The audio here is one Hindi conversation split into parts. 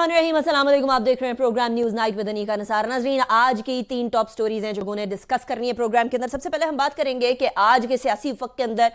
बिस्मिल्लाहिर्रहमानिर्रहीम, अस्सलाम वालेकुम। आप देख रहे हैं program news night with Aniqa Nisar. नाज़रीन, आज की 3 टॉप स्टोरीज हैं जो उन्हें डिस्कस करनी है प्रोग्राम के अंदर। सबसे पहले हम बात करेंगे कि आज के सियासी वक्त के अंदर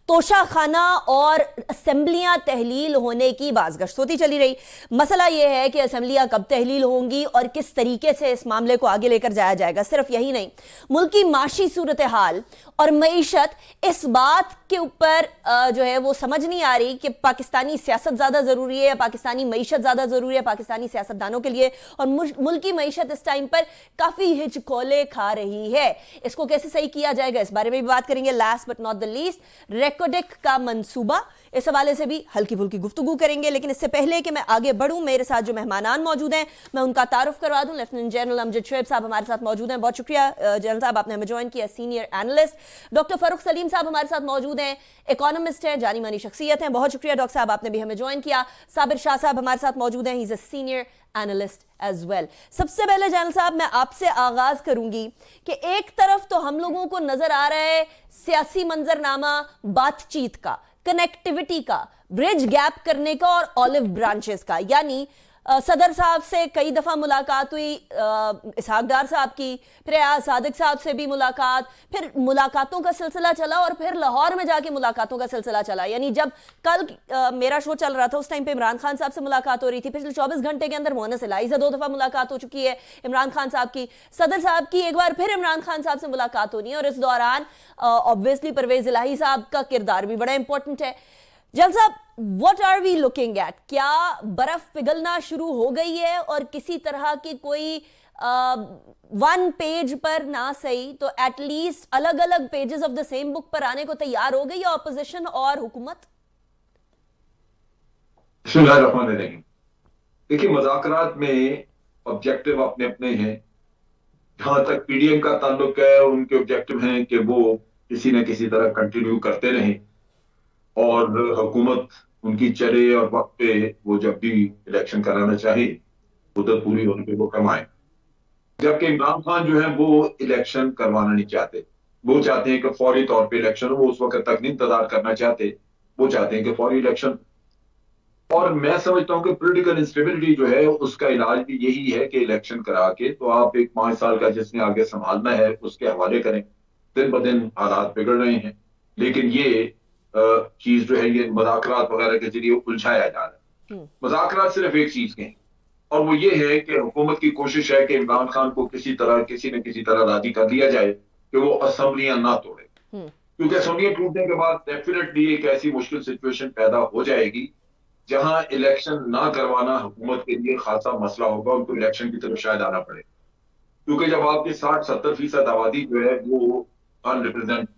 तोशाखाना और असेंबलियां तहलील होने की बाज़गश्त होती चली रही। मसला यह है कि असेंबलियां कब तहलील होंगी और किस तरीके से इस मामले को आगे लेकर जाया जाएगा। सिर्फ यही नहीं, मुल्क की माशी सूरत हाल और मईशत, इस बात के ऊपर जो है वो समझ नहीं आ रही कि पाकिस्तानी सियासत ज्यादा जरूरी है या पाकिस्तानी मईशत ज्यादा जरूरी है पाकिस्तानी सियासतदानों के लिए। और मुल्क की मईशत इस टाइम पर काफी हिचकोले खा रही है। इसको कैसे सही किया जाएगा, इस बारे में भी बात करेंगे। Last but not the least, Reko Diq का मंसूबा, इस हवाले से भी हल्की फुल्की गुफ्तगू करेंगे। लेकिन इससे पहले कि मैं आगे बढ़ूं, मेरे साथ जो मेहमानान मौजूद हैं मैं उनका तारुफ करवा दूं। लेफ्टिनेंट जनरल अमजद शोएब साहब हमारे साथ मौजूद हैं, बहुत शुक्रिया जनरल साहब, आपने हमें ज्वाइन किया। Senior analyst doctor Farooq Salim साहब हमारे साथ मौजूद हैं, इकोनॉमिस्ट हैं, जानी मानी शख्सियत हैं, बहुत शुक्रिया डॉक्टर साहब, आपने भी हमें ज्वाइन किया। साबिर शाह साहब हमारे साथ मौजूद हैं, he is a senior analyst as well. सबसे पहले जनरल साहब, मैं आपसे आगाज करूंगी कि एक तरफ तो हम लोगों को नजर आ रहा है सियासी मंजरनामा बातचीत का, कनेक्टिविटी का, ब्रिज गैप करने का और ऑलिव ब्रांचेस का, यानी सदर साहब से कई दफा मुलाकात हुई, इसहाक डार साहब की, फिर एयाज सादिक साहब से भी मुलाकात, फिर मुलाकातों का सिलसिला चला और फिर लाहौर में जाके मुलाकातों का सिलसिला चला। यानी जब कल मेरा शो चल रहा था उस टाइम पे इमरान खान साहब से मुलाकात हो रही थी, पिछले 24 घंटे के अंदर मोहनस इलाही से 2 दफा मुलाकात हो चुकी है इमरान खान साहब की, सदर साहब की एक बार फिर इमरान खान साहब से मुलाकात होनी है। और इस दौरान ऑब्वियसली परवेज इलाही साहब का किरदार भी बड़ा इंपॉर्टेंट है। जनरल साहब, what are we looking at? क्या बर्फ पिघलना शुरू हो गई है और किसी तरह की कोई वन पेज पर ना सही तो एटलीस्ट अलग अलग pages of the same book पर आने को तैयार हो गई है ऑपोजिशन और हुकूमत? बिस्मिल्लाहिर्रहमानिर्रहीम। देखिए, मुज़ाकरात में ऑब्जेक्टिव अपने अपने हैं। जहां तक पीडीएम का ताल्लुक है, उनके ऑब्जेक्टिव हैं कि वो किसी न किसी तरह कंटिन्यू करते रहें और हुकूमत उनकी चले और वक्त पे वो जब भी इलेक्शन कराना चाहे मुद्दत पूरी होने पे वो कमाए। जबकि इमरान खान जो है वो इलेक्शन करवाना नहीं चाहते। वो चाहते हैं कि फौरी तौर पे इलेक्शन हो, वो उस वक्त तक नहीं इंतजार करना चाहते, वो चाहते हैं कि फौरी इलेक्शन। और मैं समझता हूँ कि पॉलिटिकल इंस्टेबिलिटी जो है उसका इलाज भी यही है कि इलेक्शन करा के तो आप एक 5 साल का जिसने आगे संभालना है उसके हवाले करें। दिन ब दिन हालात बिगड़ रहे हैं, लेकिन ये चीज जो है ये मुज़ाकरात वगैरह के जरिए उलझाया जा रहा है। मुज़ाकरात सिर्फ एक चीज के हैं और वो ये है कि हुकूमत की कोशिश है कि इमरान खान को किसी न किसी तरह राजी कर लिया जाए कि वो असेंबलियां ना तोड़े, क्योंकि असेंबलियां टूटने के बाद डेफिनेटली एक ऐसी मुश्किल सिचुएशन पैदा हो जाएगी जहां इलेक्शन ना करवाना हुकूमत के लिए खासा मसला होगा, उनको इलेक्शन की तरफ शायद आना पड़े। क्योंकि जब आपकी 60-70% आबादी जो है वो अनरिप्रेजेंटेड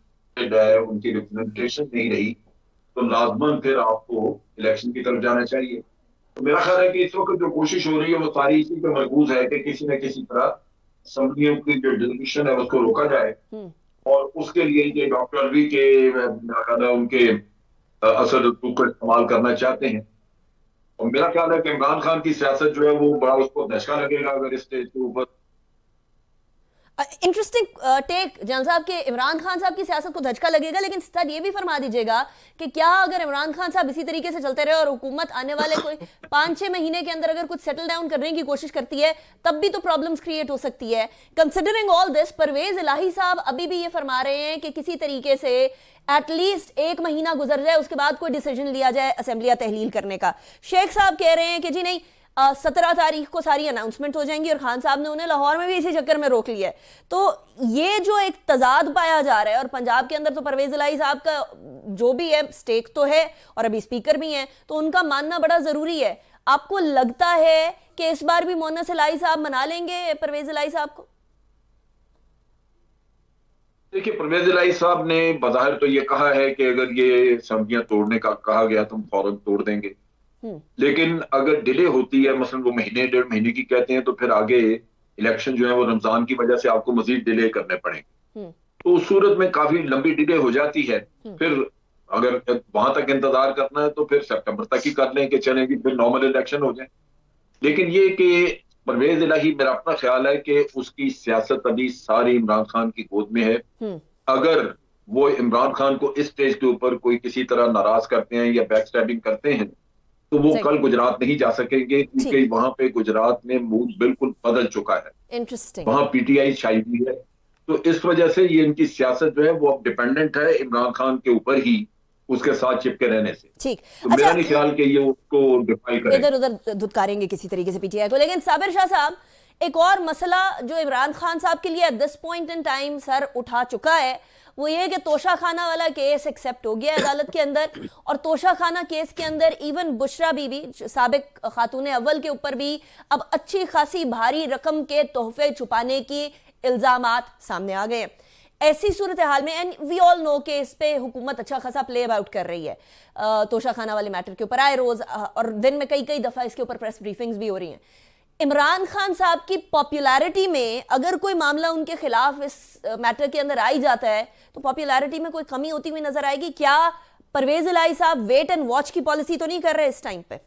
है, उनकी रिप्रेजेंटेशन नहीं रही, तो लाजमन फिर आपको इलेक्शन की तरफ जाना चाहिए। तो मेरा ख्याल है कि इस वक्त जो कोशिश हो रही है वो सारी इसी पे मरकूज है कि किसी न किसी तरह असेंबलियों की जो डिसमिशन है उसको रोका जाए। और उसके लिए ये डॉक्टर वी के मेरा ख्याल है उनके असर को इस्तेमाल करना चाहते हैं। और मेरा ख्याल है कि इमरान खान की सियासत जो है वो बड़ा उसको धचका लगेगा अगर इस स्टेज के ऊपर। इंटरेस्टिंग टेक जनरल साहब के, इमरान खान साहब की सियासत को धचका लगेगा, लेकिन सर ये भी फरमा दीजिएगा कि क्या अगर इमरान खान साहब इसी तरीके से चलते रहे और हुकूमत आने वाले कोई 5-6 महीने के अंदर अगर कुछ सेटल डाउन करने की कोशिश करती है तब भी तो प्रॉब्लम्स क्रिएट हो सकती है। कंसिडरिंग ऑल दिस, परवेज इलाही साहब अभी भी ये फरमा रहे हैं कि किसी तरीके से एटलीस्ट 1 महीना गुजर जाए, उसके बाद कोई डिसीजन लिया जाए असेंबलियां तहलील करने का। शेख साहब कह रहे हैं कि जी नहीं, 17 तारीख को सारी अनाउंसमेंट हो जाएंगी और खान साहब ने उन्हें लाहौर में भी इसी चक्कर में रोक लिया है। तो ये जो एक तजाद पाया जा रहा है, और पंजाब के अंदर तो परवेज इलाही साहब का जो भी है स्टेक तो है और अभी स्पीकर भी हैं, तो उनका मानना बड़ा जरूरी है। आपको लगता है कि इस बार भी मोहनस इलाही साहब मना लेंगे परवेज इलाही साहब को? देखिए, परवेज इलाही साहब ने बज़ाहिर तो ये कहा है कि अगर ये असेंबलियां तोड़ने का कहा गया तो हम फौरन तोड़ देंगे, लेकिन अगर डिले होती है, मसलन वो महीने 1.5 महीने की कहते हैं, तो फिर आगे इलेक्शन जो है वो रमजान की वजह से आपको मजीद डिले करने पड़ेंगे। तो उस सूरत में काफी लंबी डिले हो जाती है। फिर अगर वहां तक इंतजार करना है तो फिर सितंबर तक ही कर लें कि चलेंगी, फिर नॉर्मल इलेक्शन हो जाए। लेकिन ये कि परवेज इलाही, मेरा अपना ख्याल है कि उसकी सियासत अभी सारी इमरान खान की गोद में है। अगर वो इमरान खान को इस स्टेज के ऊपर कोई किसी तरह नाराज करते हैं या बैक स्टैबिंग करते हैं तो वो सही। कल गुजरात नहीं जा सकेंगे, क्योंकि ठीक। वहां पे गुजरात में मूड बिल्कुल बदल चुका है। इंटरेस्टिंग। वहां पीटीआई छाई हुई है। तो इस वजह से ये इनकी सियासत जो है वो अब डिपेंडेंट है इमरान खान के ऊपर ही, उसके साथ चिपके रहने से। ठीक। तो अच्छा, मेरा नहीं ख्याल कि ये उसको डिफाई करेंगे। इधर उधर धुतकारेंगे किसी तरीके से पीटीआई को। लेकिन साबिर शाह साहब, एक और मसला जो इमरान खान साहब के लिए at this point in time sir उठा चुका है, वो ये कि तोशा खाना वाला केस एक्सेप्ट हो गया अदालत के अंदर, और तोशा खाना केस के अंदर इवन बुशरा बीबी साबिक खातून अव्वल के ऊपर भी अब अच्छी खासी भारी रकम के तोहफे छुपाने की इल्जामात सामने आ गए। ऐसी सूरत हाल में, एंड वी ऑल नो कि इस पे हुकूमत अच्छा खासा प्ले आउट कर रही है, तोशा खाना वाले मैटर के ऊपर आए रोज और दिन में कई कई दफा इसके ऊपर प्रेस ब्रीफिंग्स भी हो रही हैं। इमरान खान साहब की पॉपुलैरिटी में अगर कोई मामला उनके खिलाफ इस मैटर के अंदर आई जाता है तो पॉपुलैरिटी में कोई कमी होती हुई नजर आएगी क्या? परवेज इलाही साहब वेट एंड वॉच की पॉलिसी तो नहीं कर रहे इस टाइम पे?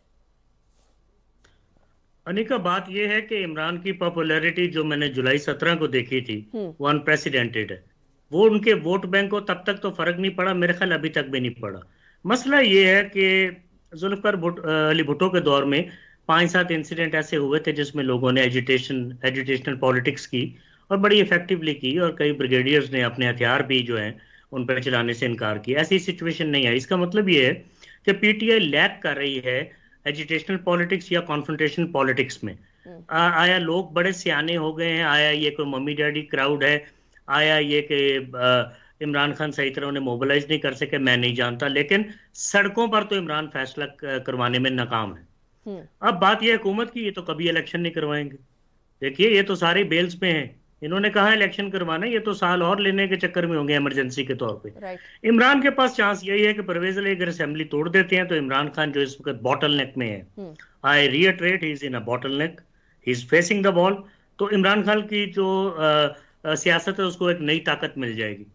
अनिका, बात यह है कि इमरान की पॉपुलैरिटी जो मैंने जुलाई 17 को देखी थी वो अनप्रेसिडेंटेड है। वो उनके वोट बैंक को तब तक तो फर्क नहीं पड़ा, मेरे ख्याल अभी तक भी नहीं पड़ा। मसला ये है कि जुल्फिकार अली भुट्टो के दौर में 5-7 इंसिडेंट ऐसे हुए थे जिसमें लोगों ने एजुटेशनल पॉलिटिक्स की और बड़ी इफेक्टिवली की, और कई ब्रिगेडियर्स ने अपने हथियार भी जो हैं उन पर चलाने से इनकार किया। ऐसी सिचुएशन नहीं आई। इसका मतलब ये है कि पीटीआई लैक कर रही है एजुटेशनल पॉलिटिक्स या कॉन्फ्रंटेशनल पॉलिटिक्स में। आया लोग बड़े सियाने हो गए हैं, आया ये कोई मम्मी डैडी क्राउड है, आया ये कि इमरान खान सही तरह उन्हें मोबिलाइज नहीं कर सके, मैं नहीं जानता, लेकिन सड़कों पर तो इमरान फैसला करवाने में नाकाम है। अब बात यह हुकूमत की, ये तो कभी इलेक्शन नहीं करवाएंगे। देखिए, ये तो सारे बेल्स पे हैं, इन्होंने कहा इलेक्शन करवाना, ये तो साल और लेने के चक्कर में होंगे इमरजेंसी के तौर पे। इमरान के पास चांस यही है कि परवेज अली अगर असेंबली तोड़ देते हैं तो इमरान खान जो इस वक्त बॉटल नेक में है, I reiterate, he is in a bottle neck, he is facing the ball, तो इमरान खान की जो सियासत है उसको एक नई ताकत मिल जाएगी।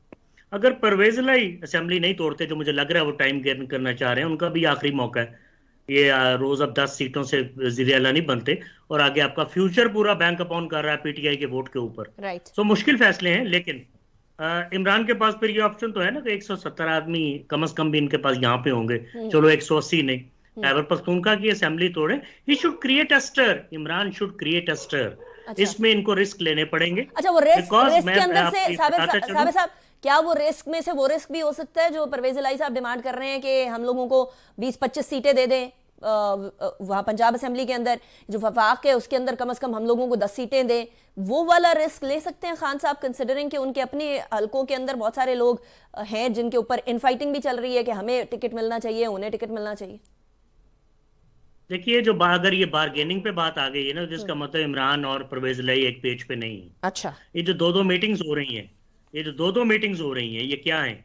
अगर परवेज अली असेंबली नहीं तोड़ते, जो मुझे लग रहा है वो टाइम गेन करना चाह रहे हैं, उनका भी आखिरी मौका है। ये रोज अब 10 सीटों से वज़ीर आला नहीं बनते और आगे आपका फ्यूचर पूरा बैंक अपॉन कर रहा है पीटीआई के वोट के ऊपर। सो मुश्किल फैसले हैं, लेकिन इमरान के पास फिर ये ऑप्शन तो है ना कि 170 आदमी कम से कम भी इनके पास यहाँ पे होंगे, चलो 180 नहीं, खैबर पख्तूनख्वा की असेंबली तोड़े, he should create a stir, Imran should create a stir. इसमें इनको रिस्क लेने पड़ेंगे। अच्छा, वो रिस्क के अंदर से साबिर साहब, क्या वो रिस्क में से वो रिस्क भी हो सकता है जो परवेज इलाही साहब डिमांड कर रहे हैं कि हम लोगों को 20-25 सीटें दे दें वहां पंजाब असेंबली के अंदर, जो वफाक है उसके अंदर कम से कम हम लोगों को 10 सीटें दें, वो वाला रिस्क ले सकते हैं खान साहब, कंसिडरिंग कि उनके अपने हलकों के अंदर बहुत सारे लोग हैं जिनके ऊपर इनफाइटिंग भी चल रही है कि हमें टिकट मिलना चाहिए, उन्हें टिकट मिलना चाहिए? देखिए, जो अगर ये बार्गेनिंग पे बात आ गई है ना, जिसका मतलब इमरान और परवेज इलाही एक पेज पे नहीं है। अच्छा, ये जो दो मीटिंग्स हो रही हैं, ये क्या है?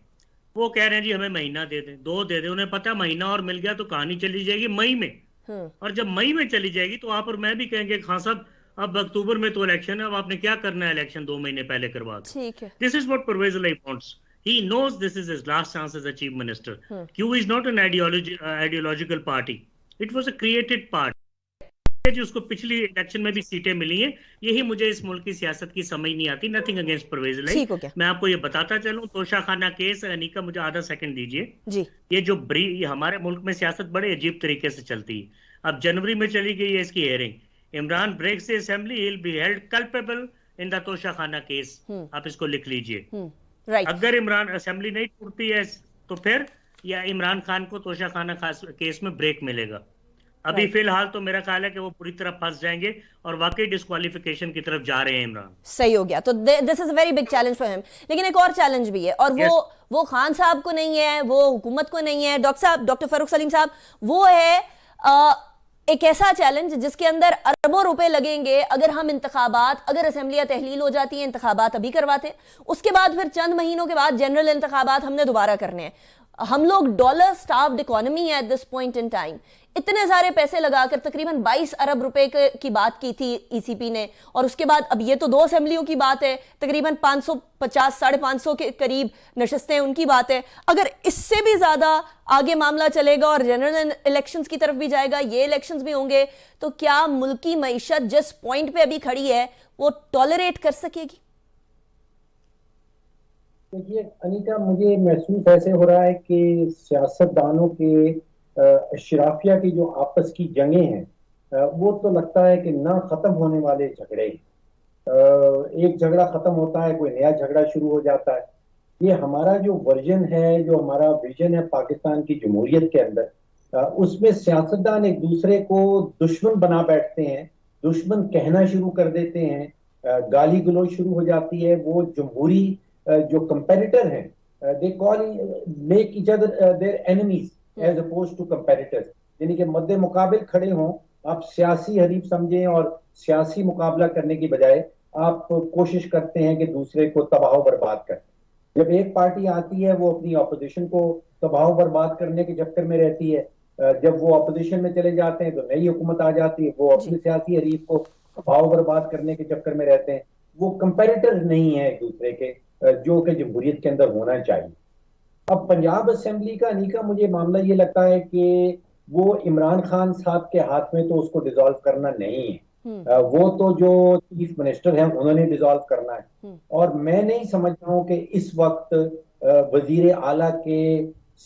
वो कह रहे हैं जी हमें महीना दे दें, 2 दे दें, उन्हें पता है महीना और मिल गया तो कहानी चली जाएगी मई में। और जब मई में चली जाएगी तो आप और मैं भी कहेंगे खान साहब अब अक्टूबर में तो इलेक्शन है, अब आपने क्या करना है, इलेक्शन 2 महीने पहले करवा दो। ठीक है। This is what Pervez Elahi wants. He knows this is his last chance as a chief minister. Q is not an ideological party, it was a created party. उसको पिछली इलेक्शन में भी सीटें मिली हैं। यही मुझे इस मुल्क की सियासत की समझ नहीं आती। नथिंग अगेंस्ट परवेज इलाही, मैं आपको ये बताता चलूं, तोशा खाना केस, अनीका मुझे आधा सेकंड दीजिए जी। ये हमारे मुल्क में सियासत बड़े अजीब तरीके से चलती है। अब जनवरी में चली गई है इसकी hearing, Imran breaks the assembly, he will be held culpable in the Toshakhana case. आप इसको लिख लीजिए। अगर इमरान असेंबली नहीं टूटती है तो फिर या इमरान खान को तोशा खाना केस में ब्रेक मिलेगा। अभी फिलहाल तो मेरा ख्याल है कि वो पूरी तरह फंस जाएंगे और वाकई डिस्क्वालिफिकेशन की तरफ जा रहे हैं इमरान। सही हो गया, तो this is a very big challenge for him. लेकिन एक और चैलेंज भी है, और वो खान साहब को नहीं है, वो हुकूमत को नहीं है, डॉक्टर फारूक सलीम साहब, वो है एक ऐसा चैलेंज जिसके अंदर अरबों रुपए लगेंगे अगर हम इंतखाबात, अगर असेंबलियां तहलील हो जाती हैं, इंतखाबात अभी करवाते हैं, उसके बाद फिर चंद महीनों के बाद जनरल इंतखाबात हमने दोबारा करने हैं। हम लोग डॉलर स्टाफ्ड इकोनॉमी है at this point in time. इतने सारे पैसे लगाकर तकरीबन 22 अरब रुपए की बात की थी ईसीपी ने, और उसके बाद अब ये तो 2 असेंबलियों की बात है, तकरीबन 550-550 के करीब नशस्तें उनकी बात है। अगर इससे भी ज्यादा आगे मामला चलेगा और जनरल इलेक्शंस की तरफ भी जाएगा, ये इलेक्शंस भी होंगे, तो क्या मुल्की मईशत जिस पॉइंट पे अभी खड़ी है वो टॉलरेट कर सकेगी? देखिए अनीता, मुझे महसूस ऐसे हो रहा है कि सियासतदानों के शराफिया की जो आपस की जंगें हैं वो तो लगता है कि ना खत्म होने वाले झगड़े। एक झगड़ा खत्म होता है, कोई नया झगड़ा शुरू हो जाता है। ये हमारा जो वर्जन है, जो हमारा विजन है पाकिस्तान की जमहूरियत के अंदर, उसमें सियासतदान एक दूसरे को दुश्मन बना बैठते हैं, दुश्मन कहना शुरू कर देते हैं, गाली गलौज शुरू हो जाती है। वो जमहूरी जो कंपेटिटर हैं, they call make each other their enemies as oppose to competitors, यानी कि मद्दे मुकाबिल खड़े हों। आप सियासी हरीफ समझें और सियासी मुकाबला करने की बजाय आप कोशिश करते हैं कि दूसरे को तबाह बर्बाद करें। जब एक पार्टी आती है वो अपनी ऑपोजिशन को तबाह बर्बाद करने के चक्कर में रहती है, जब वो ऑपोजिशन में चले जाते हैं तो नई हुकूमत आ जाती है, वो अपने सियासी हरीफ को तबाह बर्बाद करने के चक्कर में रहते हैं। वो कंपेरेटर नहीं है एक दूसरे के, जो कि जमहूरियत के अंदर होना चाहिए। अब पंजाब असेंबली का अनीका मुझे मामला ये लगता है कि वो इमरान खान साहब के हाथ में तो उसको डिसॉल्व करना नहीं है। वो तो जो चीफ मिनिस्टर हैं उन्होंने डिसॉल्व करना है, और मैं नहीं समझ रहा हूं कि इस वक्त वजीर आला के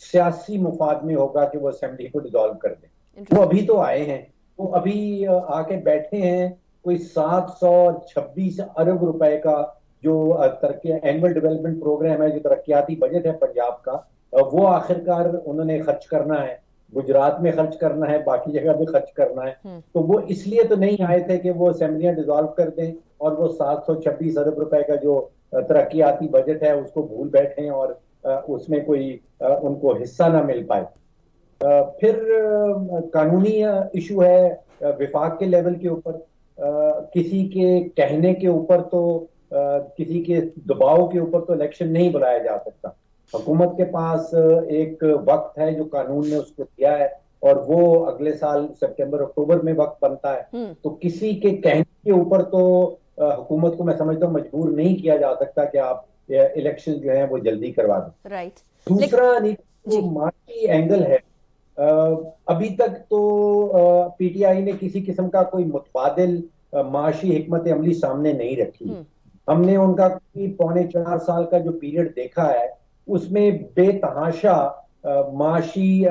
सियासी मुफाद में होगा कि वो असेंबली को डिसॉल्व कर दें। वो अभी तो आए हैं, वो अभी आके बैठे हैं। कोई 726 अरब रुपए का जो एनुअल डेवलपमेंट प्रोग्राम है, जो तरक्याती बजट है पंजाब का, वो आखिरकार उन्होंने खर्च करना है। गुजरात में खर्च करना है, बाकी जगह भी खर्च करना है। तो वो इसलिए तो नहीं आए थे कि वो असेंबलियां डिसॉल्व कर दें और वो 726 अरब रुपए का जो तरक्याती बजट है उसको भूल बैठे और उसमें कोई उनको हिस्सा ना मिल पाए। फिर कानूनी इशू है विफाक के लेवल के ऊपर। किसी के कहने के ऊपर तो किसी के दबाव के ऊपर तो इलेक्शन नहीं बुलाया जा सकता। हुकूमत के पास एक वक्त है जो कानून ने उसको दिया है, और वो अगले साल सितंबर अक्टूबर में वक्त बनता है। तो किसी के कहने के ऊपर तो हुकूमत को मैं समझता हूँ मजबूर नहीं किया जा सकता कि आप इलेक्शन जो है वो जल्दी करवा दें। राइट। दूसरा जो माशी एंगल है, अभी तक तो पीटीआई ने किसी किस्म का कोई मुतबादिल माशी हिकमत अमली सामने नहीं रखी। हमने उनका 3.25 साल का जो पीरियड देखा है उसमें बेतहाशा माशी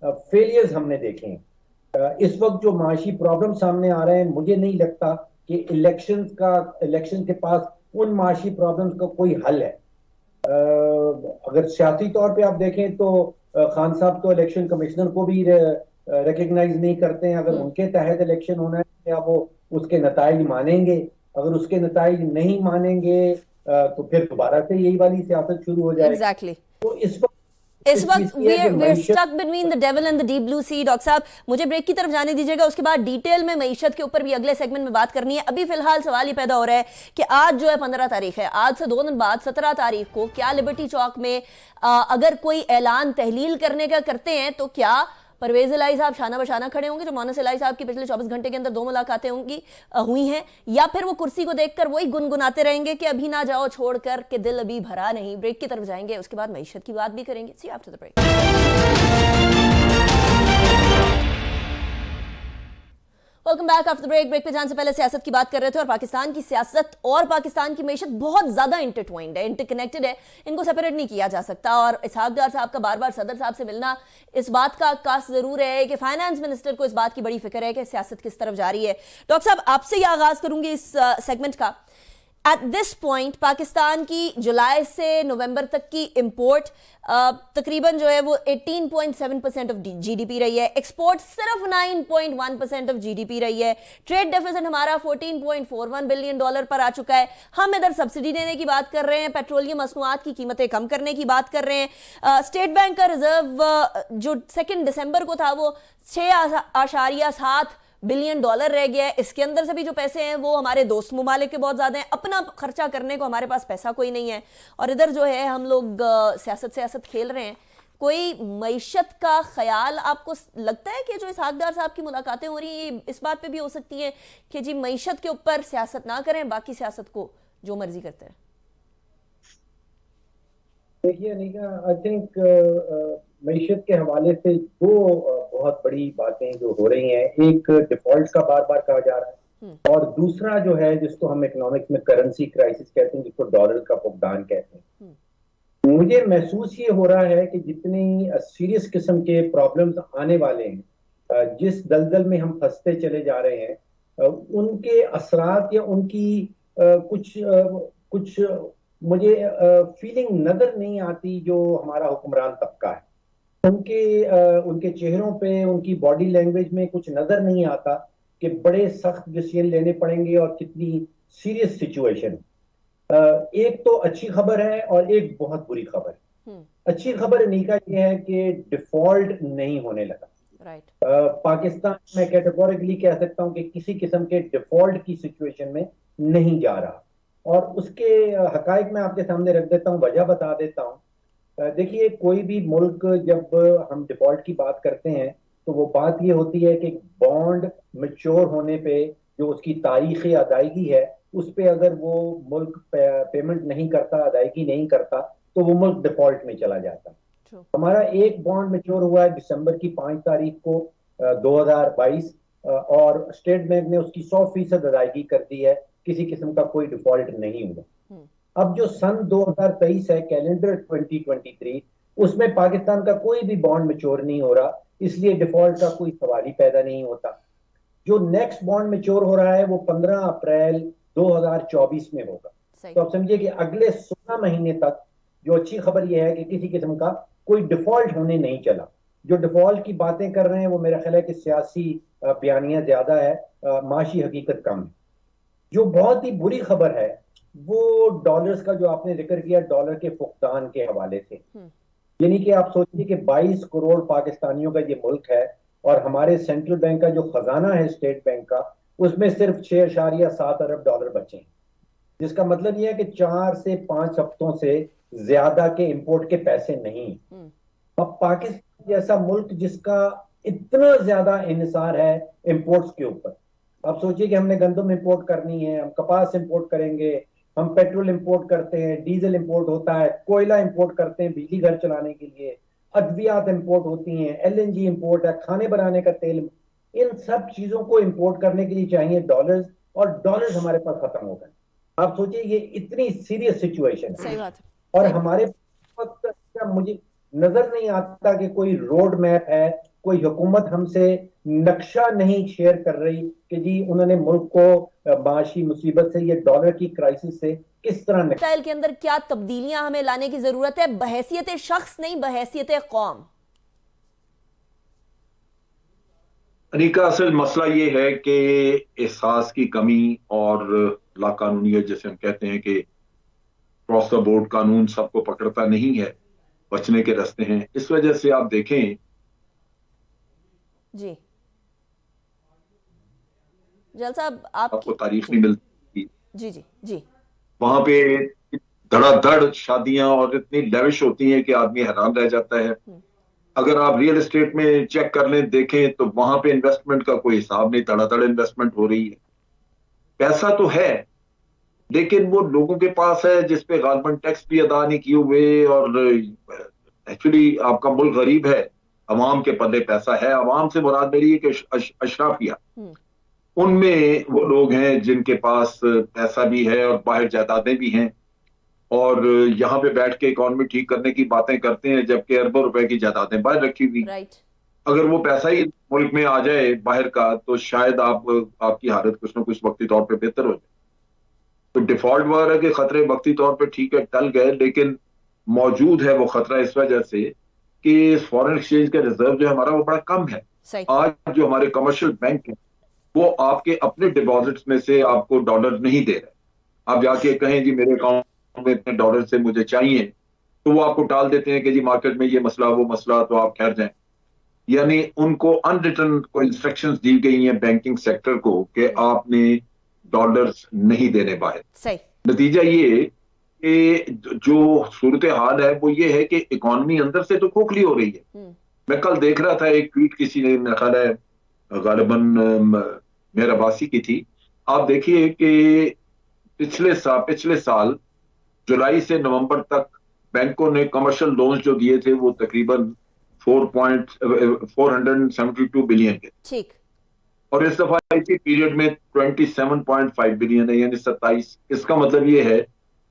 फेलियर्स हमने देखे हैं। इस वक्त जो माशी प्रॉब्लम सामने आ रहे हैं, मुझे नहीं लगता कि इलेक्शन के पास उन माशी प्रॉब्लम्स का कोई हल है। अगर सियासी तौर पे आप देखें तो खान साहब तो इलेक्शन कमिश्नर को भी रिकग्नाइज नहीं करते हैं। अगर उनके तहत इलेक्शन होना है क्या वो उसके नताइज मानेंगे? अगर उसके नताइज नहीं मानेंगे तो फिर दोबारा से यही वाली सियासत शुरू हो जाएगी। Exactly. तो इस वक्त we're stuck between the devil and the deep blue sea। Doctor साहब मुझे ब्रेक की तरफ जाने दीजिएगा, उसके बाद डिटेल में मईशत के ऊपर भी अगले सेगमेंट में बात करनी है। अभी फिलहाल सवाल ये पैदा हो रहा है कि आज जो है 15 तारीख है, आज से 2 दिन बाद 17 तारीख को क्या लिबर्टी चौक में अगर कोई ऐलान तहलील करने का करते हैं तो क्या परवेज इलाही साहब शाना बशाना खड़े होंगे, जो मोहन इलाही साहब की पिछले 24 घंटे के अंदर 2 मुलाकातें हुई हैं, या फिर वो कुर्सी को देखकर वही गुनगुनाते रहेंगे कि अभी ना जाओ छोड़कर के दिल अभी भरा नहीं। ब्रेक की तरफ जाएंगे, उसके बाद मईशत की बात भी करेंगे। See after the break. Welcome back after the break. Break पे जाने से पहले सियासत की बात कर रहे थे, और पाकिस्तान की सियासत और पाकिस्तान की मईशत बहुत ज्यादा इंटरट्वाइंड है, इंटरकनेक्टेड है, इनको सेपरेट नहीं किया जा सकता। और इसहाक डार साहब का बार बार सदर साहब से मिलना इस बात का आकाश जरूर है कि फाइनेंस मिनिस्टर को इस बात की बड़ी फिक्र है कि सियासत किस तरफ जा रही है। डॉक्टर साहब आपसे यह आगाज करूंगी इस सेगमेंट का। एट दिस पॉइंट पाकिस्तान की जुलाई से नवंबर तक की इंपोर्ट तकरीबन जो है वो 18.7% ऑफ जीडीपी रही है, एक्सपोर्ट सिर्फ 9.1% ऑफ जीडीपी रही है, ट्रेड डेफिसिट हमारा $14.41 बिलियन पर आ चुका है। हम इधर सब्सिडी देने की बात कर रहे हैं, पेट्रोलियम मसनूआत की कीमतें कम करने की बात कर रहे हैं। स्टेट बैंक का रिजर्व जो 2 दिसंबर को था वो $6.7 बिलियन रह गया है। इसके अंदर से भी जो पैसे हैं वो हमारे दोस्त मुमालिक के बहुत ज्यादा हैं, अपना खर्चा करने को हमारे पास पैसा कोई नहीं है, और इधर जो है हम लोग सियासत खेल रहे हैं। कोई मईशत का ख्याल आपको लगता है कि जो इसहाक डार साहब की मुलाकातें हो रही हैं इस बात पे भी हो सकती हैं कि जी मईशत के ऊपर सियासत ना करें, बाकी सियासत को जो मर्जी करते हैं? देखिए अनिका, आई थिंक मईशत के हवाले से 2 बहुत बड़ी बातें जो हो रही हैं, एक डिफॉल्ट का बार बार कहा जा रहा है, और दूसरा जो है जिसको हम इकोनॉमिक्स में करेंसी क्राइसिस कहते हैं, जिसको डॉलर का फुकदान कहते हैं। मुझे महसूस ये हो रहा है कि जितनी सीरियस किस्म के प्रॉब्लम्स आने वाले हैं, जिस दलदल में हम फंसते चले जा रहे हैं, उनके असरात या उनकी कुछ मुझे फीलिंग नजर नहीं आती जो हमारा हुक्मरान तबका है। उनके चेहरों पे, उनकी बॉडी लैंग्वेज में कुछ नजर नहीं आता कि बड़े सख्त डिसीजन लेने पड़ेंगे और कितनी सीरियस सिचुएशन। एक तो अच्छी खबर है और एक बहुत बुरी खबर है। अच्छी खबर अनीका ये है कि डिफॉल्ट नहीं होने लगा। पाकिस्तान मैं कैटेगोरिकली कह सकता हूं कि किसी किस्म के डिफॉल्ट की सिचुएशन में नहीं जा रहा, और उसके हकायक मैं आपके सामने रख देता हूं, वजह बता देता हूं। देखिए, कोई भी मुल्क जब हम डिफॉल्ट की बात करते हैं तो वो बात ये होती है कि बॉन्ड मैच्योर होने पे जो उसकी तारीख अदायगी है, उस पे अगर वो मुल्क पेमेंट नहीं करता, अदायगी नहीं करता, तो वो मुल्क डिफॉल्ट में चला जाता। हमारा एक बॉन्ड मैच्योर हुआ है दिसंबर की 5 तारीख को 2022, और स्टेट बैंक ने उसकी 100% अदायगी कर दी है, किसी किस्म का कोई डिफॉल्ट नहीं हुआ। अब जो सन 2023 है, कैलेंडर 2023, उसमें पाकिस्तान का कोई भी बॉन्ड मैच्योर नहीं हो रहा, इसलिए डिफॉल्ट का कोई सवाल ही पैदा नहीं होता। जो नेक्स्ट बॉन्ड मैच्योर हो रहा है वो 15 अप्रैल 2024 में होगा। तो आप समझिए कि अगले 16 महीने तक, जो अच्छी खबर यह है कि किसी किस्म का कोई डिफॉल्ट होने नहीं चला। जो डिफॉल्ट की बातें कर रहे हैं वो मेरा ख्याल है कि सियासी बयानियां ज्यादा है, माशी हकीकत कम है। जो बहुत ही बुरी खबर है वो डॉलर्स का, जो आपने जिक्र किया डॉलर के फुकदान के हवाले से। यानी कि आप सोचिए कि 22 करोड़ पाकिस्तानियों का ये मुल्क है, और हमारे सेंट्रल बैंक का जो खजाना है स्टेट बैंक का, उसमें सिर्फ 6.7 अरब डॉलर बचे हैं, जिसका मतलब यह है कि 4 से 5 हफ्तों से ज्यादा के इंपोर्ट के पैसे नहीं। अब पाकिस्तान जैसा मुल्क जिसका इतना ज्यादा इन्हिसार है इंपोर्ट्स के ऊपर, अब सोचिए कि हमने गंदम इंपोर्ट करनी है, हम कपास इंपोर्ट करेंगे, हम पेट्रोल इंपोर्ट करते हैं, डीजल इंपोर्ट होता है, कोयला इंपोर्ट करते हैं बिजली घर चलाने के लिए, अद्वियात इंपोर्ट होती हैं, एलएनजी इंपोर्ट है, खाने बनाने का तेल। इन सब चीजों को इंपोर्ट करने के लिए चाहिए डॉलर्स, और डॉलर्स हमारे पास खत्म हो गए। आप सोचिए ये इतनी सीरियस सिचुएशन है। सही बात। और हमारे पास मुझे नजर नहीं आता कि कोई रोड मैप है, कोई हुकूमत हमसे नक्शा नहीं शेयर कर रही कि जी उन्होंने मुल्क को माशी मुसीबत से, ये डॉलर की क्राइसिस से किस तरह स्टाइल के अंदर क्या तब्दीलियां हमें लाने की जरूरत है, बहैसियत शख्स नहीं, बहैसियत कौम। अनीका, असल मसला ये है कि एहसास की कमी और लाकानूनियत, जैसे हम कहते हैं कि क्रॉस द बोर्ड कानून सबको पकड़ता नहीं है, बचने के रास्ते हैं। इस वजह से आप देखें जी जल साहब, आपको तारीख नहीं मिलती। जी जी जी वहां पे धड़ाधड़ शादियां और इतनी लेविश होती हैं कि आदमी हैरान रह जाता है। अगर आप रियल एस्टेट में चेक कर लें, देखें, तो वहां पे इन्वेस्टमेंट का कोई हिसाब नहीं, धड़ाधड़ इन्वेस्टमेंट हो रही है। पैसा तो है, लेकिन वो लोगों के पास है जिसपे गारमेंट टैक्स भी अदा नहीं किए हुए, और एक्चुअली आपका मुल्क गरीब है, अवाम के पल्ले पैसा है। अवाम से मुराद मेरी है कि अशराफिया, उनमें वो लोग हैं जिनके पास पैसा भी है और बाहर जायदादें भी हैं, और यहाँ पे बैठ के इकॉनमी ठीक करने की बातें करते हैं, जबकि अरबों रुपए की जायदादें बाहर रखी हुई। अगर वो पैसा ही मुल्क में आ जाए बाहर का, तो शायद आपकी हालत कुछ ना कुछ वक्ती तौर पे बेहतर हो जाए। तो डिफॉल्ट वगैरह के खतरे वक्ती तौर पे ठीक है, टल गए, लेकिन मौजूद है वो खतरा इस वजह से कि फॉरेन एक्सचेंज का रिजर्व जो हमारा वो बड़ा कम है। आज जो हमारे कमर्शियल बैंक है वो आपके अपने डिपॉजिट्स में से आपको डॉलर नहीं दे रहे। आप जाके कहें जी मेरे अकाउंट में इतने डॉलर से मुझे चाहिए, तो वो आपको टाल देते हैं कि जी मार्केट में ये मसला वो मसला, तो आप ठहर जाएं। यानी उनको अनरिटन को इंस्ट्रक्शंस दी गई हैं बैंकिंग सेक्टर को कि आपने डॉलर्स नहीं देने बाहर। नतीजा ये कि जो सूरत हाल है वो ये है कि इकॉनमी अंदर से तो खोखली हो रही है। मैं कल देख रहा था एक ट्वीट किसी ने, मेरा ख्याल है गालिबन मेहर अब्बासी की थी। आप देखिए कि पिछले साल जुलाई से नवंबर तक बैंकों ने कमर्शियल लोन्स जो दिए थे वो तकरीबन 472 बिलियन के, ठीक, और इस दफा इसी पीरियड में 27.5 बिलियन है, यानी 27। इसका मतलब ये है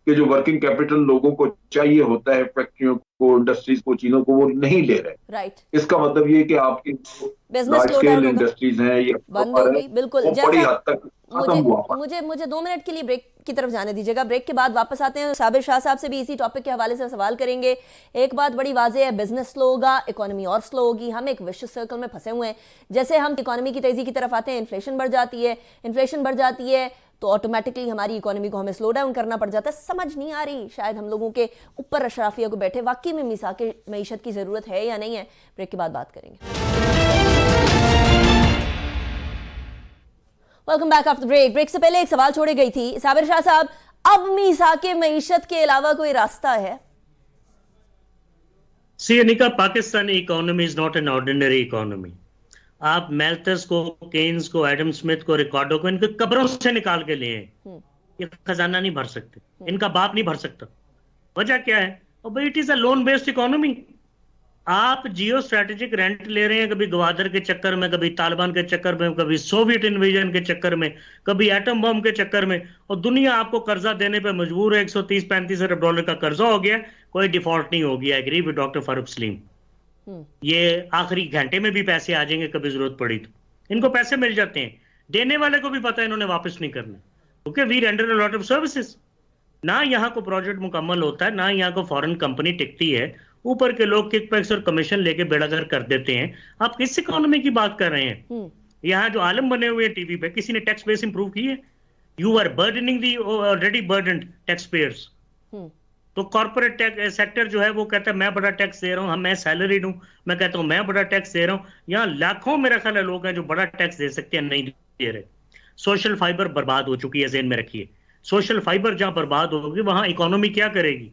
कि जो वर्किंग कैपिटल लोगों को चाहिए होता है, फैक्ट्रियों को, इंडस्ट्रीज को, चीजों को, वो नहीं ले रहे। राइट। इसका मतलब ये कि आपकी business large slow scale down होगा, इंडस्ट्रीज हैं, ये बंद हो गई, बिल्कुल। वो बड़ी हद तक खत्म मुझे हुआ। मुझे मुझे 2 मिनट के लिए ब्रेक की तरफ जाने दीजिएगा। ब्रेक के बाद वापस आते हैं, साबिर शाह साहब से भी इसी टॉपिक के हवाले से सवाल करेंगे। एक बात बड़ी वाज़ेह है, बिजनेस स्लो होगा, इकोनॉमी और स्लो होगी। हम एक विशियस सर्कल में फंसे हुए हैं। जैसे हम इकोनॉमी की तेजी की तरफ आते हैं, इन्फ्लेशन बढ़ जाती है, इन्फ्लेशन बढ़ जाती है तो ऑटोमेटिकली हमारी इकोनॉमी को हमें स्लो डाउन करना पड़ जाता है। समझ नहीं आ रही शायद हम लोगों के ऊपर अशराफिया को बैठे वाकई में मिसाके मईशत की ज़रूरत है या नहीं है। ब्रेक के बाद बात करेंगे। Welcome back after break. Break से पहले एक सवाल छोड़ी गई थी साबिर शाह साहब, अब मिसाके मईशत के अलावा कोई रास्ता है? See Aniqa, Pakistani economy is not an ordinary economy. आप मेल्थस को, केन्स को, एडम स्मिथ को, रिकॉर्डो को इनके कब्रों से निकाल के लिए ये खजाना नहीं भर सकते, इनका बाप नहीं भर सकता। वजह क्या है? और भाई it is a loan based economy. आप जियो स्ट्रेटेजिक रेंट ले रहे हैं, कभी गवादर के चक्कर में, कभी तालिबान के चक्कर में, कभी सोवियत इन्वेजन के चक्कर में, कभी एटम बम के चक्कर में, और दुनिया आपको कर्जा देने पे मजबूर है। 130-35 अरब डॉलर का कर्जा हो गया, कोई डिफॉल्ट नहीं होगी। I agree with doctor Farooq Saleem. ये आखिरी घंटे में भी पैसे आ जाएंगे, कभी जरूरत पड़ी तो इनको पैसे मिल जाते हैं। देने वाले को भी पता है इन्होंने वापस नहीं करना, क्योंकि we render a lot of services. ना यहाँ को प्रोजेक्ट मुकम्मल होता है, ना यहाँ को फॉरेन कंपनी टिकती है, ऊपर के लोग किकबैक्स और कमीशन लेके बेड़ागर कर देते हैं। आप किस इकोनॉमी की बात कर रहे हैं? यहाँ जो आलम बने हुए हैं टीवी पे, किसी ने टैक्स बेस इंप्रूव की है? You are burdening the already burdened tax payers. तो कॉर्पोरेट टैक्स सेक्टर जो है वो कहता है मैं बड़ा टैक्स दे रहा हूँ, मैं सैलरीड हूँ, मैं कहता हूँ मैं बड़ा टैक्स दे रहा हूँ। यहाँ लाखों मेरा ख्याल है लोग हैं जो बड़ा टैक्स दे सकते हैं, नहीं दे रहे। सोशल फाइबर बर्बाद हो चुकी है, ज़हन में रखिए। सोशल फाइबर जहां बर्बाद होगी वहां इकोनॉमी क्या करेगी,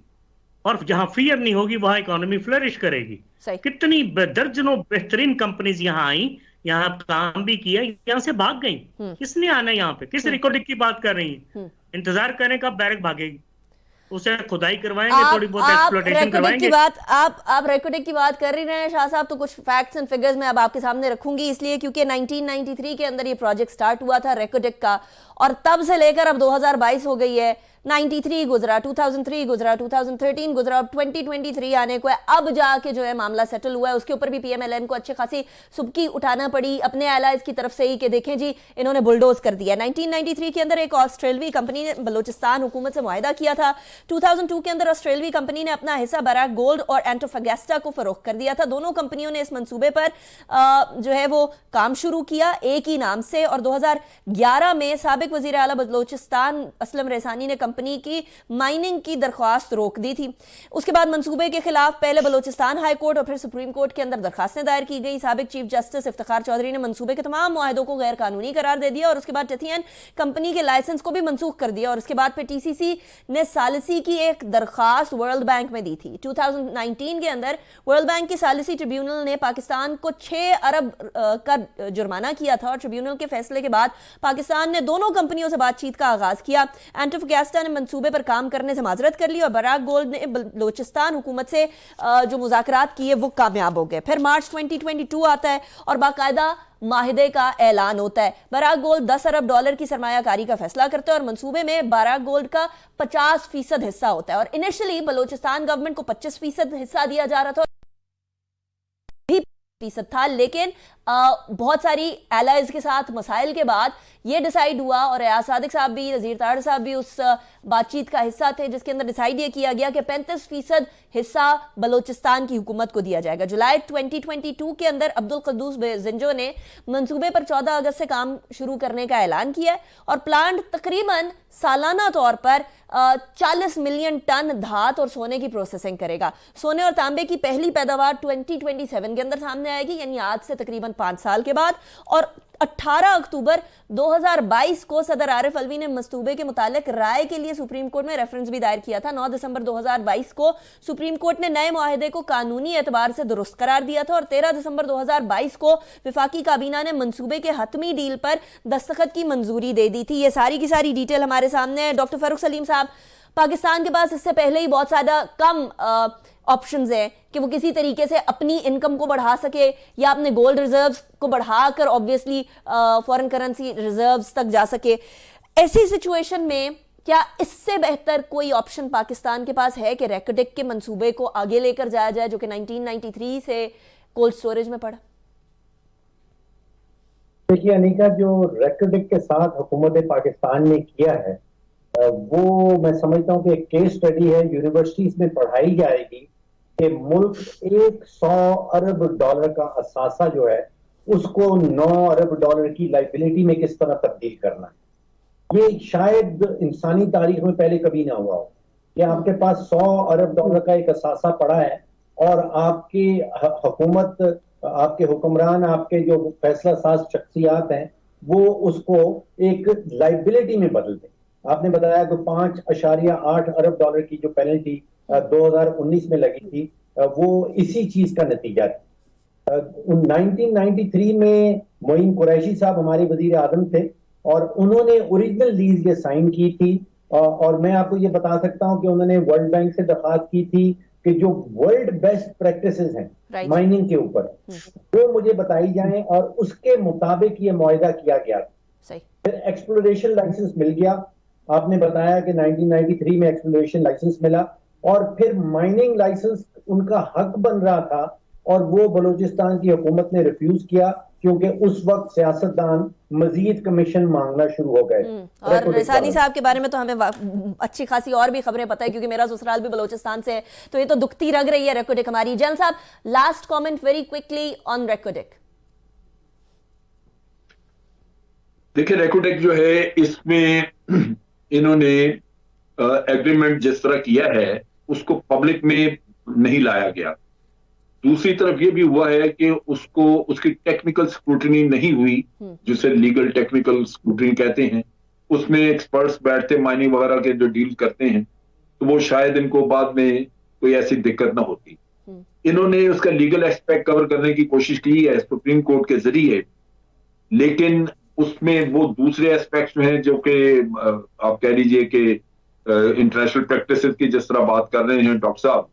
और जहां फियर नहीं होगी वहां इकोनॉमी फ्लरिश करेगी। कितनी दर्जनों बेहतरीन कंपनीज यहाँ आई, यहाँ काम भी किया, यहाँ से भाग गई। किसने आना है यहाँ पे? किस रिकॉर्डिंग की बात कर रही है? इंतजार करें कब बैरक भागेगी, उसे खुदाई करवाएंगे, थोड़ी बहुत एक्सप्लॉयटेशन करवाएंगे। आप रिकॉर्डिंग की बात कर ही रहे हैं शाह साहब, तो कुछ फैक्ट्स एंड फिगर्स मैं अब आपके सामने रखूंगी, इसलिए क्योंकि 1993 के अंदर ये प्रोजेक्ट स्टार्ट हुआ था रेकोडेक का, और तब से लेकर अब 2022 हो गई है। 93 गुजरा, 2003 गुजरा, 2013 गुजरा, अब 2023 आने को है। अब जाके जो है मामला सेटल हुआ है। उसके ऊपर भी पीएमएलएन को अच्छे खासी सुबकी उठाना पड़ी अपने एलाइज की तरफ से ही कि देखें जी इन्होंने बुलडोज कर दिया। 1993 के अंदर एक ऑस्ट्रेलवी कंपनी ने बलोचिस्तान हुकूमत से मुआहिदा किया था। 2002 के अंदर ऑस्ट्रेलवी कंपनी ने अपना हिस्सा बराक गोल्ड और एंटोफेगेस्टा को फरोख्त कर दिया था। दोनों कंपनियों ने इस मंसूबे पर जो है वो काम शुरू किया एक ही नाम से, और 2011 में साबिक वजीर आला बलोचिस्तान असलम रेसानी ने कंपनी की माइनिंग की दरख्वास्त रोक दी थी। उसके बाद मंसूबे के खिलाफ पहले बलोचिस्तान हाई कोर्ट और फिर सुप्रीम कोर्ट के अंदर दरखास्तें दायर की गई। साबिक चीफ जस्टिस इफ्तिखार चौधरी ने मंसूबे के तमाम मुआहदों को गैर कानूनी करार दे दिया, और उसके बाद टेथियन कंपनी के लाइसेंस को भी मंसूख कर दिया। और उसके बाद फिर टीसीसी ने सालिसी की एक दरखास्त वर्ल्ड बैंक में दी थी। 2019 के अंदर वर्ल्ड बैंक की सालिसी ट्रिब्यूनल ने पाकिस्तान को 6 अरब का जुर्माना किया था, और ट्रिब्यूनल के फैसले के बाद पाकिस्तान ने दोनों कंपनियों से बातचीत का आगाज किया। एंटोफेगेस्टा ने मंसूबे पर काम करने से माजरत कर ली, और बराक गोल्ड ने बलोचिस्तान हुकूमत से जो मुज़ाकरात किए वो कामयाब हो गए। फिर मार्च 2022 आता है और बाकायदा माहिदे का ऐलान होता है। बराक गोल्ड 10 अरब डॉलर की सरमायाकारी का फैसला करता है, और मंसूबे में बराक गोल्ड का 50% हिस्सा होता है। और इनिशियली बलोचिस्तान गवर्नमेंट को 25% हिस्सा दिया जा रहा था था, लेकिन बहुत सारी एलाइज के साथ मसाइल के बाद ये डिसाइड हुआ, और रियाज सादिक साहब भी, नज़ीर तारड़ साहब भी उस बातचीत का हिस्सा थे जिसके अंदर डिसाइड ये किया गया कि 35% हिस्सा बलोचिस्तान की हुकूमत को दिया जाएगा। जुलाई 2022 के अंदर अब्दुल कद्दूस जिंजो ने मंसूबे पर 14 अगस्त से काम शुरू करने का ऐलान किया, और प्लांट तकरीबन सालाना तौर पर 40 मिलियन टन धात और सोने की प्रोसेसिंग करेगा। सोने और तांबे की पहली पैदावार 2027 के अंदर सामने आएगी, यानी आज से तकरीबन 5 साल के बाद। और 18 अक्टूबर 2022 को सदर आरिफ अलवी ने मंसूबे के मुतालिक राय के लिए सुप्रीम कोर्ट में रेफरेंस भी दायर किया था। 9 दिसंबर 2022 को सुप्रीम कोर्ट ने नए मुआहदे को कानूनी एतबार से दुरुस्त करार दिया था, और 13 दिसंबर 2022 को विफाकी काबीना ने मंसूबे के हतमी डील पर दस्तखत की मंजूरी दे दी थी। ये सारी की सारी डिटेल हमारे सामने है। डॉक्टर फारूक सलीम साहब, पाकिस्तान के पास इससे पहले ही बहुत ज्यादा कम ऑप्शंस हैं कि वो किसी तरीके से अपनी इनकम को बढ़ा सके, या अपने गोल्ड रिजर्व्स को बढ़ाकर ऑब्वियसली फॉरेन करेंसी रिजर्व्स तक जा सके। ऐसी सिचुएशन में क्या इससे बेहतर कोई ऑप्शन पाकिस्तान के पास है कि रेकोडेक के मंसूबे को आगे लेकर जाया जाए, जो कि 1993 से कोल्ड स्टोरेज में पड़ा? देखिए अनीका, जो रेकोडेक के साथ हुकूमत पाकिस्तान ने किया है वो मैं समझता हूँ कि एक केस स्टडी है, यूनिवर्सिटीज में पढ़ाई जाएगी कि मुल्क 100 अरब डॉलर का असासा जो है उसको 9 अरब डॉलर की लाइबिलिटी में किस तरह तब्दील करना है। ये शायद इंसानी तारीख में पहले कभी ना हुआ हो कि आपके पास 100 अरब डॉलर का एक असासा पड़ा है और आपकी हुकूमत, आपके हुक्मरान, आपके जो फैसला साज शख्सियात हैं वो उसको एक लाइबिलिटी में बदल दें। आपने बताया कि 5.8 अरब डॉलर की जो पेनल्टी 2019 में लगी थी वो इसी चीज का नतीजा था। 1993 में मोइन कुरैशी साहब हमारे वजीर आजम थे और उन्होंने ओरिजिनल लीज ये साइन की थी और मैं आपको ये बता सकता हूं कि उन्होंने वर्ल्ड बैंक से दरखास्त की थी कि जो वर्ल्ड बेस्ट प्रैक्टिसेस हैं माइनिंग के ऊपर वो मुझे बताई जाएं और उसके मुताबिक ये मुआहिदा किया गया। फिर एक्सप्लोरेशन लाइसेंस मिल गया, आपने बताया कि 1993 में एक्सप्लोरेशन लाइसेंस मिला और फिर माइनिंग लाइसेंस उनका हक बन रहा था और वो बलूचिस्तान की हुकूमत ने रिफ्यूज किया क्योंकि उस वक्त सियासतदान मजीद कमीशन मांगना शुरू हो गए। और रिसानी साहब के बारे में तो हमें अच्छी खासी और भी खबरें पता है क्योंकि मेरा ससुराल भी बलूचिस्तान से है, तो ये तो दुखती रग रही है रेकोडेक हमारी। जनरल साहब, last comment very quickly on Reko Diq. देखिए रेकोडेक जो है इसमें इन्होंने एग्रीमेंट जिस तरह किया है उसको पब्लिक में नहीं लाया गया। दूसरी तरफ ये भी हुआ है कि उसको उसकी टेक्निकल स्क्रूटनी नहीं हुई, जिसे लीगल टेक्निकल स्क्रूटनी कहते हैं। उसमें एक्सपर्ट्स बैठते माइनिंग वगैरह के जो डील करते हैं, तो वो शायद इनको बाद में कोई ऐसी दिक्कत ना होती। इन्होंने उसका लीगल एस्पेक्ट कवर करने की कोशिश की है सुप्रीम कोर्ट के जरिए, लेकिन उसमें वो दूसरे एस्पेक्ट्स हैं जो कि आप कह लीजिए कि इंटरनेशनल प्रैक्टिसेस की जिस तरह बात कर रहे हैं डॉक्टर साहब,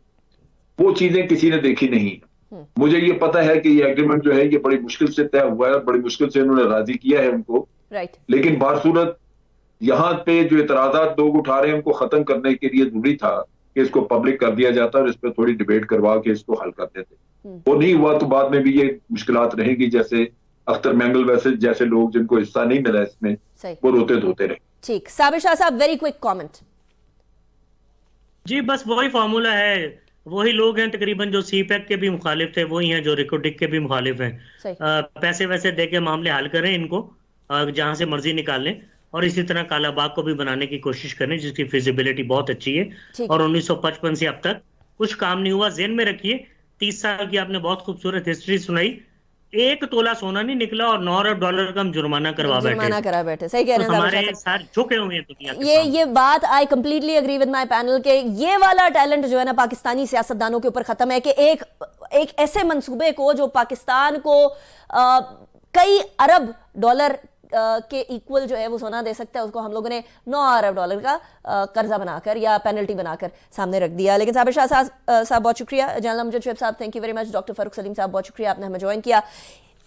वो चीजें किसी ने देखी नहीं है। मुझे ये पता है कि ये एग्रीमेंट जो है ये बड़ी मुश्किल से तय हुआ है, बड़ी मुश्किल से इन्होंने राजी किया है उनको, लेकिन बासूरत यहाँ पे जो इतराजात लोग उठा रहे हैं उनको खत्म करने के लिए जरूरी था कि इसको पब्लिक कर दिया जाता और इस पर थोड़ी डिबेट करवा के इसको हल कर देते। वो नहीं हुआ तो बाद में भी ये मुश्किलात रहेगी, जैसे अख्तर मैंगल वैसे जैसे लोग जिनको हिस्सा नहीं मिला इसमें वो रोते धोते रहे। ठीक, साबिर शाह साहब वेरी क्विक कमेंट। जी बस वही फार्मूला है, वही लोग हैं तकरीबन जो सीपैक के भी मुखालिफ थे, वही हैं जो रेकोडेक के भी मुखालिफ हैं। पैसे वैसे दे के मामले हल करें, इनको जहां से मर्जी निकाल लें और इसी तरह कालाबाग को भी बनाने की कोशिश करें जिसकी फिजिबिलिटी बहुत अच्छी है और 1955 से अब तक कुछ काम नहीं हुआ। जेन में रखिए 30 साल की आपने बहुत खूबसूरत हिस्ट्री सुनाई, 1 तोला सोना नहीं निकला और 9 अरब डॉलर का हम जुर्माना करा बैठे। सही कह रहे हैं हमारे सारे झुके हुए हैं दुनिया के ये बात I completely agree with my panel के ये वाला टैलेंट जो है ना पाकिस्तानी सियासतदानों के ऊपर खत्म है कि एक ऐसे मंसूबे को जो पाकिस्तान को कई अरब डॉलर के इक्वल जो है वो सोना दे सकता है, उसको हम लोगों ने 9 अरब डॉलर का कर्जा बनाकर या पेनल्टी बनाकर सामने रख दिया। लेकिन साबिर शाह साहब बहुत शुक्रिया, जनरल अमजद शुएब साहब thank you very much, doctor Farooq Salim साहब बहुत शुक्रिया आपने हमें ज्वाइन किया।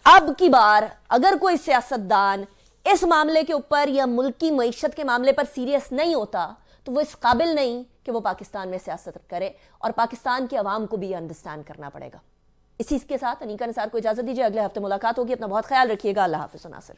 अब की बार अगर कोई सियासतदान इस मामले के ऊपर या मुल्क की मईशत के मामले पर सीरियस नहीं होता तो वो इस काबिल नहीं कि वो पाकिस्तान में सियासत करे और पाकिस्तान के अवाम को भी अंडरस्टैंड करना पड़ेगा। इसी के साथ अनीका निसार को इजाजत दीजिए, अगले हफ्ते मुलाकात होगी, अपना बहुत ख्याल रखिएगा, अल्लाह हाफिज़ नासिर।